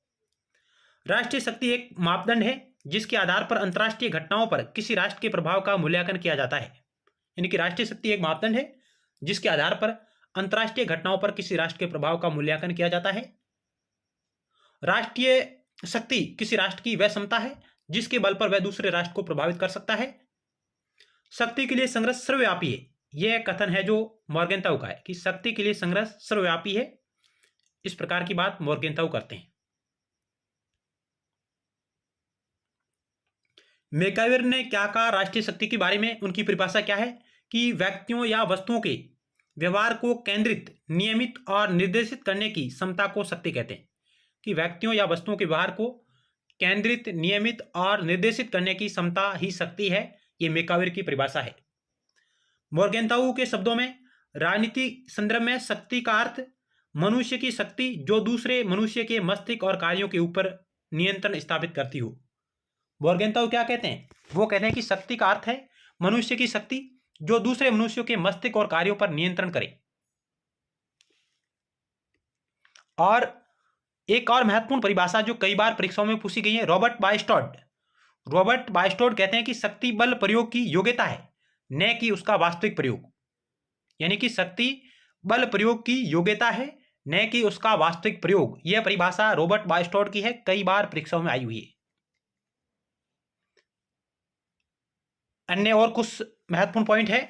राष्ट्रीय शक्ति एक मापदंड है जिसके आधार पर अंतर्राष्ट्रीय घटनाओं पर किसी राष्ट्र के प्रभाव का मूल्यांकन किया जाता है। यानी कि राष्ट्रीय शक्ति एक मापदंड है जिसके आधार पर अंतर्राष्ट्रीय घटनाओं पर किसी राष्ट्र के प्रभाव का मूल्यांकन किया जाता है। राष्ट्रीय शक्ति किसी राष्ट्र की वह क्षमता है जिसके बल पर वह दूसरे राष्ट्र को प्रभावित कर सकता है। शक्ति के लिए संघर्ष सर्वव्यापी है, यह कथन है जो मॉर्गेंताउ का है कि शक्ति के लिए संघर्ष सर्वव्यापी है। इस प्रकार की बात मॉर्गेंताउ करते हैं। मैकाइवर ने क्या कहा राष्ट्रीय शक्ति के बारे में, उनकी परिभाषा क्या है कि व्यक्तियों या वस्तुओं के व्यवहार को केंद्रित, नियमित और निर्देशित करने की क्षमता को शक्ति कहते हैं। कि व्यक्तियों या वस्तुओं के व्यवहार को केंद्रित, नियमित और निर्देशित करने की क्षमता ही शक्ति है। ये मैकाइवर की परिभाषा है। मॉर्गेंताउ के शब्दों में राजनीति संदर्भ में शक्ति का अर्थ मनुष्य की शक्ति जो दूसरे मनुष्य के मस्तिष्क और कार्यों के ऊपर नियंत्रण स्थापित करती हो। मॉर्गेंताउ क्या कहते हैं, वो कहते हैं कि शक्ति का अर्थ है मनुष्य की शक्ति जो दूसरे मनुष्यों के मस्तिष्क और कार्यों पर नियंत्रण करे। और एक और महत्वपूर्ण परिभाषा जो कई बार परीक्षाओं में पूछी गई है, रॉबर्ट बायस्टोड कहते हैं कि शक्ति बल प्रयोग की योग्यता है, न कि उसका वास्तविक प्रयोग। यानी कि शक्ति बल प्रयोग की योग्यता है, न कि उसका वास्तविक प्रयोग। यह परिभाषा रॉबर्ट बायस्टोड की है, कई बार परीक्षाओं में आई हुई है। अन्य और कुछ महत्वपूर्ण पॉइंट है।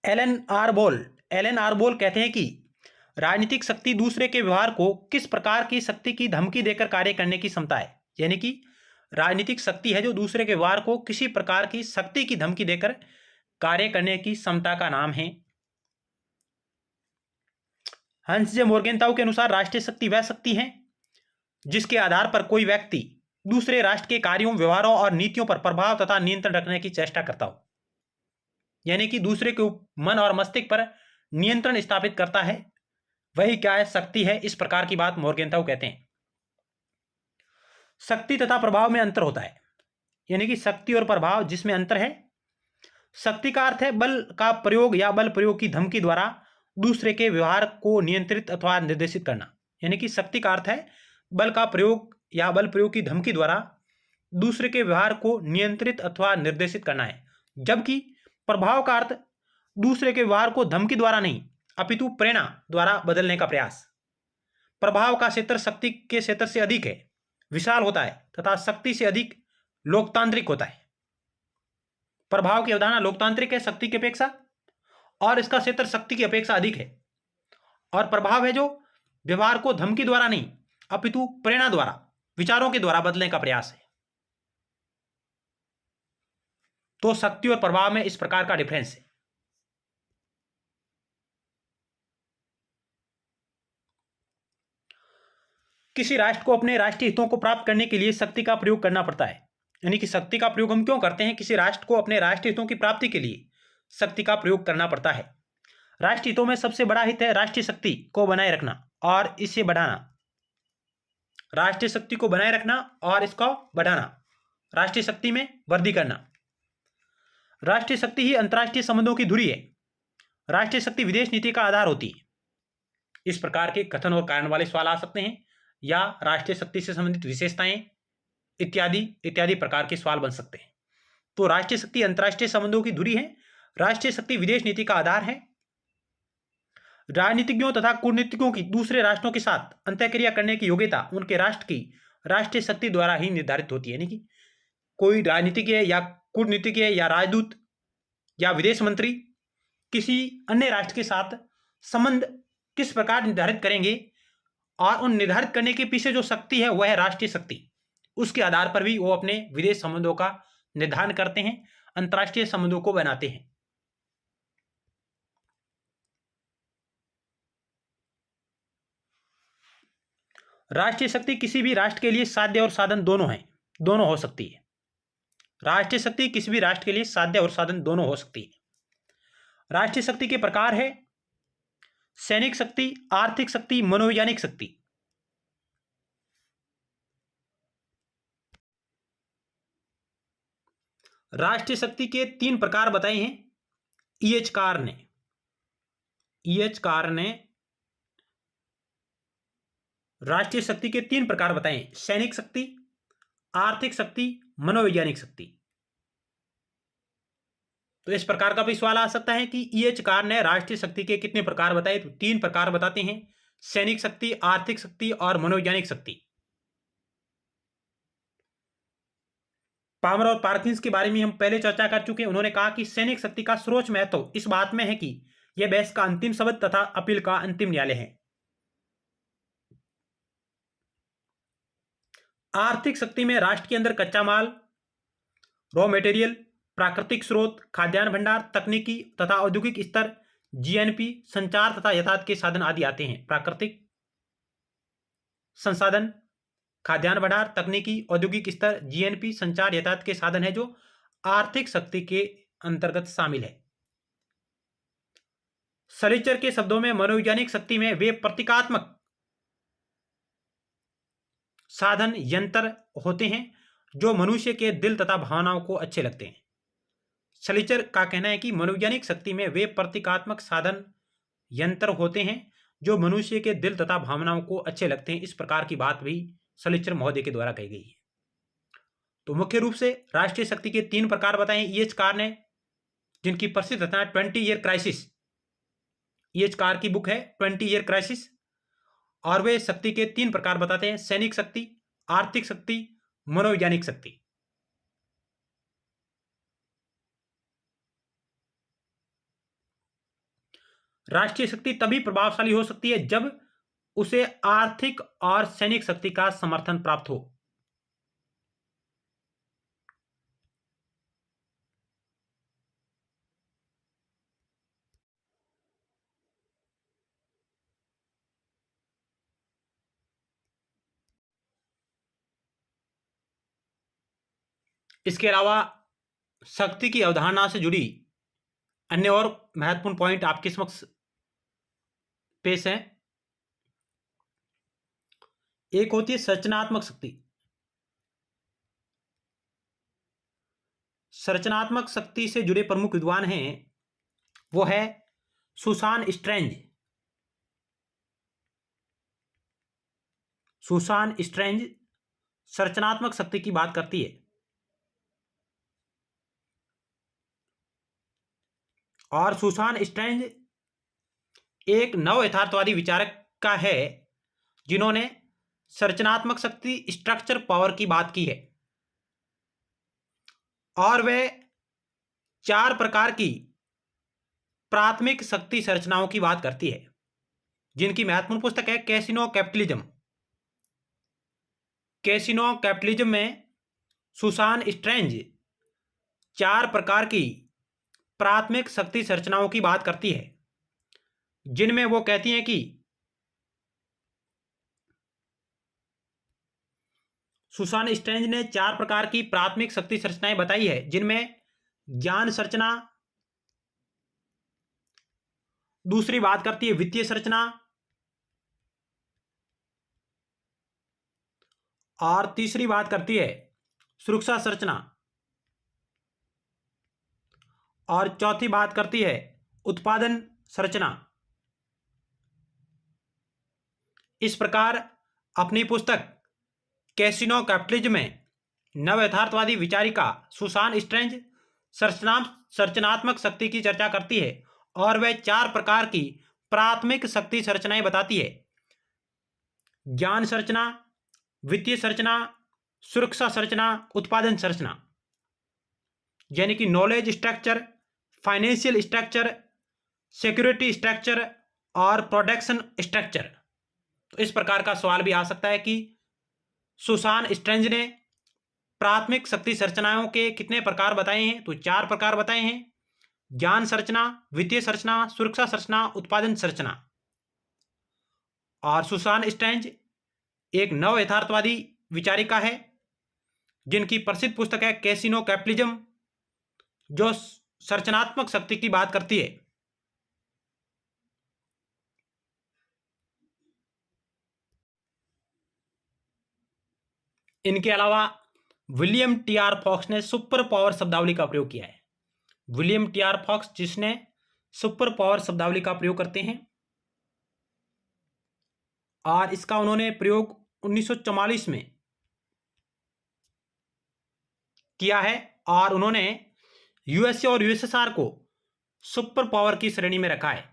एलन आर बोल कहते हैं कि राजनीतिक शक्ति दूसरे के व्यवहार को किस प्रकार की शक्ति की धमकी देकर कार्य करने की क्षमता है। यानी कि राजनीतिक शक्ति है जो दूसरे के व्यवहार को किसी प्रकार की शक्ति की धमकी देकर कार्य करने की क्षमता का नाम है। हंस जे मॉर्गेंताउ के अनुसार राष्ट्रीय शक्ति वह शक्ति है जिसके आधार पर कोई व्यक्ति दूसरे राष्ट्र के कार्यों, व्यवहारों और नीतियों पर प्रभाव तथा नियंत्रण रखने की चेष्टा करता हो। यानी कि दूसरे के मन और मस्तिष्क पर नियंत्रण स्थापित करता है, वही क्या है, शक्ति है। इस प्रकार की बात मॉर्गेंताउ कहते हैं। शक्ति तथा प्रभाव में अंतर होता है। यानी कि शक्ति और प्रभाव जिसमें अंतर है। शक्ति का अर्थ है बल का प्रयोग या बल प्रयोग की धमकी द्वारा दूसरे के व्यवहार को नियंत्रित अथवा निर्देशित करना। यानी कि शक्ति का अर्थ है बल का प्रयोग या बल प्रयोग की धमकी द्वारा दूसरे के व्यवहार को नियंत्रित अथवा निर्देशित करना है। जबकि प्रभाव का अर्थ दूसरे के व्यवहार को धमकी द्वारा नहीं अपितु प्रेरणा द्वारा बदलने का प्रयास। प्रभाव का क्षेत्र शक्ति के क्षेत्र से अधिक है, विशाल होता है तथा शक्ति से अधिक लोकतांत्रिक होता है। प्रभाव की अवधारणा लोकतांत्रिक है शक्ति की अपेक्षा, और इसका क्षेत्र शक्ति की अपेक्षा अधिक है। और प्रभाव है जो व्यवहार को धमकी द्वारा नहीं अपितु प्रेरणा द्वारा, विचारों के द्वारा बदलने का प्रयास है। तो शक्ति और प्रभाव में इस प्रकार का डिफरेंस है। किसी राष्ट्र को अपने राष्ट्रीय हितों को प्राप्त करने के लिए शक्ति का प्रयोग करना पड़ता है। यानी कि शक्ति का प्रयोग हम क्यों करते हैं, किसी राष्ट्र को अपने राष्ट्रीय हितों की प्राप्ति के लिए शक्ति का प्रयोग करना पड़ता है। राष्ट्रीय हितों में सबसे बड़ा हित है राष्ट्रीय शक्ति को बनाए रखना और इसे बढ़ाना। राष्ट्रीय शक्ति को बनाए रखना और इसको बढ़ाना, राष्ट्रीय शक्ति में वृद्धि करना। राष्ट्रीय शक्ति ही अंतर्राष्ट्रीय संबंधों की धुरी है। राष्ट्रीय शक्ति विदेश नीति का आधार होती है। इस प्रकार के कथन और कारण वाले सवाल आ सकते हैं, या राष्ट्रीय शक्ति से संबंधित विशेषताएं इत्यादि इत्यादि प्रकार के सवाल बन सकते हैं। तो राष्ट्रीय शक्ति अंतर्राष्ट्रीय संबंधों की धुरी है। राष्ट्रीय शक्ति विदेश नीति का आधार है। राजनीतिज्ञों तथा कूटनीतिज्ञों की दूसरे राष्ट्रों के साथ अंतःक्रिया करने की योग्यता उनके राष्ट्र की राष्ट्रीय शक्ति द्वारा ही निर्धारित होती है। यानी कि कोई राजनीतिज्ञ या कूटनीतिज्ञ या राजदूत या विदेश मंत्री किसी अन्य राष्ट्र के साथ संबंध किस प्रकार निर्धारित करेंगे, और उन निर्धारित करने के पीछे जो शक्ति है वह है राष्ट्रीय शक्ति। उसके आधार पर भी वो अपने विदेश संबंधों का निर्धारण करते हैं, अंतर्राष्ट्रीय संबंधों को बनाते हैं। राष्ट्रीय शक्ति किसी भी राष्ट्र के लिए साध्य और साधन दोनों हैं, दोनों हो सकती है। राष्ट्रीय शक्ति किसी भी राष्ट्र के लिए साध्य और साधन दोनों हो सकती है। राष्ट्रीय शक्ति के प्रकार है सैनिक शक्ति, आर्थिक शक्ति, मनोवैज्ञानिक शक्ति। राष्ट्रीय शक्ति के 3 प्रकार बताए हैं ईएच कार ने राष्ट्रीय शक्ति के 3 प्रकार बताए हैं, सैनिक शक्ति, आर्थिक शक्ति, मनोवैज्ञानिक शक्ति। तो इस प्रकार का भी सवाल आ सकता है कि ईएच कार ने राष्ट्रीय शक्ति के कितने प्रकार बताए, तो 3 प्रकार बताते हैं, सैनिक शक्ति, आर्थिक शक्ति और मनोवैज्ञानिक शक्ति। पामर और पार्किंस के बारे में हम पहले चर्चा कर चुके हैं। उन्होंने कहा कि सैनिक शक्ति का सर्वोच्च महत्व इस बात में है कि यह बहस का अंतिम शब्द तथा अपील का अंतिम न्यायालय है। आर्थिक शक्ति में राष्ट्र के अंदर कच्चा माल, रॉ मटेरियल, प्राकृतिक स्रोत, खाद्यान्न भंडार, तकनीकी तथा औद्योगिक स्तर, जीएनपी, संचार तथा यातायात के साधन आदि आते हैं। प्राकृतिक संसाधन, खाद्यान्न भंडार, तकनीकी, औद्योगिक स्तर, जीएनपी, संचार, यातायात के साधन है जो आर्थिक शक्ति के अंतर्गत शामिल है। सलीचर के शब्दों में मनोवैज्ञानिक शक्ति में वे प्रतीकात्मक साधन यंत्र होते हैं जो मनुष्य के दिल तथा भावनाओं को अच्छे लगते हैं। सलीचर का कहना है कि मनोवैज्ञानिक शक्ति में वे प्रतीकात्मक साधन यंत्र होते हैं जो मनुष्य के दिल तथा भावनाओं को अच्छे लगते हैं। इस प्रकार की बात भी सलीचर महोदय के द्वारा कही गई है। तो मुख्य रूप से राष्ट्रीय शक्ति के 3 प्रकार बताए ईएच कार ने, जिनकी प्रसिद्ध रचना 20 ईयर क्राइसिस, ईएच कार की बुक है 20 ईयर क्राइसिस। और वे शक्ति के 3 प्रकार बताते हैं: सैनिक शक्ति, आर्थिक शक्ति, मनोवैज्ञानिक शक्ति। राष्ट्रीय शक्ति तभी प्रभावशाली हो सकती है जब उसे आर्थिक और सैनिक शक्ति का समर्थन प्राप्त हो। इसके अलावा शक्ति की अवधारणा से जुड़ी अन्य और महत्वपूर्ण पॉइंट आपके समक्ष पेश है। एक होती है संरचनात्मक शक्ति। संरचनात्मक शक्ति से जुड़े प्रमुख विद्वान हैं, वो है सुसान स्ट्रेंज। सुसान स्ट्रेंज संरचनात्मक शक्ति की बात करती है। और सुसान स्ट्रेंज एक नव यथार्थवादी विचारक का है जिन्होंने संरचनात्मक शक्ति, स्ट्रक्चर पावर की बात की है। और वे 4 प्रकार की प्राथमिक शक्ति संरचनाओं की बात करती है, जिनकी महत्वपूर्ण पुस्तक है कैसिनो कैपिटलिज्म। कैसिनो कैपिटलिज्म में सुसान स्ट्रेंज 4 प्रकार की प्राथमिक शक्ति संरचनाओं की बात करती है, जिनमें वो कहती हैं कि सुसान स्ट्रेंज ने 4 प्रकार की प्राथमिक शक्ति संरचनाएं बताई है, जिनमें ज्ञान संरचना, दूसरी बात करती है वित्तीय संरचना, और तीसरी बात करती है सुरक्षा संरचना, और चौथी बात करती है उत्पादन संरचना। इस प्रकार अपनी पुस्तक कैसिनो कैपिटलिज्म में नव यथार्थवादी विचारिका सुसान स्ट्रेंज संरचनात्मक शक्ति की चर्चा करती है और वह 4 प्रकार की प्राथमिक शक्ति संरचनाएं बताती है: ज्ञान संरचना, वित्तीय संरचना, सुरक्षा संरचना, उत्पादन संरचना, यानी कि knowledge structure, financial structure, security structure और प्रोडक्शन स्ट्रक्चर। तो इस प्रकार का सवाल भी आ सकता है कि सुसान स्ट्रेंज ने प्राथमिक शक्ति संरचनाओं के कितने प्रकार बताए हैं? तो 4 प्रकार बताए हैं: ज्ञान संरचना, वित्तीय संरचना, सुरक्षा संरचना, उत्पादन संरचना। और सुसान स्ट्रेंज एक नव यथार्थवादी विचारिका है जिनकी प्रसिद्ध पुस्तक है कैसिनो कैपिटलिज्म, जो संरचनात्मक शक्ति की बात करती है। इनके अलावा विलियम टी.आर. फॉक्स ने सुपर पावर शब्दावली का प्रयोग किया है। William TR. फॉक्स जिसने सुपर पावर शब्दावली का प्रयोग करते हैं, और इसका उन्होंने प्रयोग 1944 में किया है, और उन्होंने यूएसए और यूएसएसआर को सुपर पावर की श्रेणी में रखा है।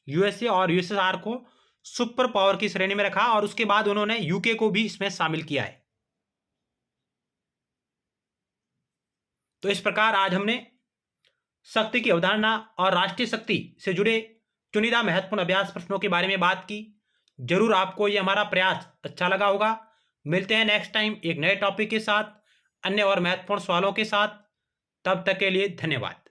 यूएसए और यूएसएसआर को सुपर पावर की श्रेणी में रखा, और उसके बाद उन्होंने यूके को भी इसमें शामिल किया है। तो इस प्रकार आज हमने शक्ति की अवधारणा और राष्ट्रीय शक्ति से जुड़े चुनिंदा महत्वपूर्ण अभ्यास प्रश्नों के बारे में बात की। जरूर आपको ये हमारा प्रयास अच्छा लगा होगा। मिलते हैं नेक्स्ट टाइम एक नए टॉपिक के साथ, अन्य और महत्वपूर्ण सवालों के साथ। तब तक के लिए धन्यवाद।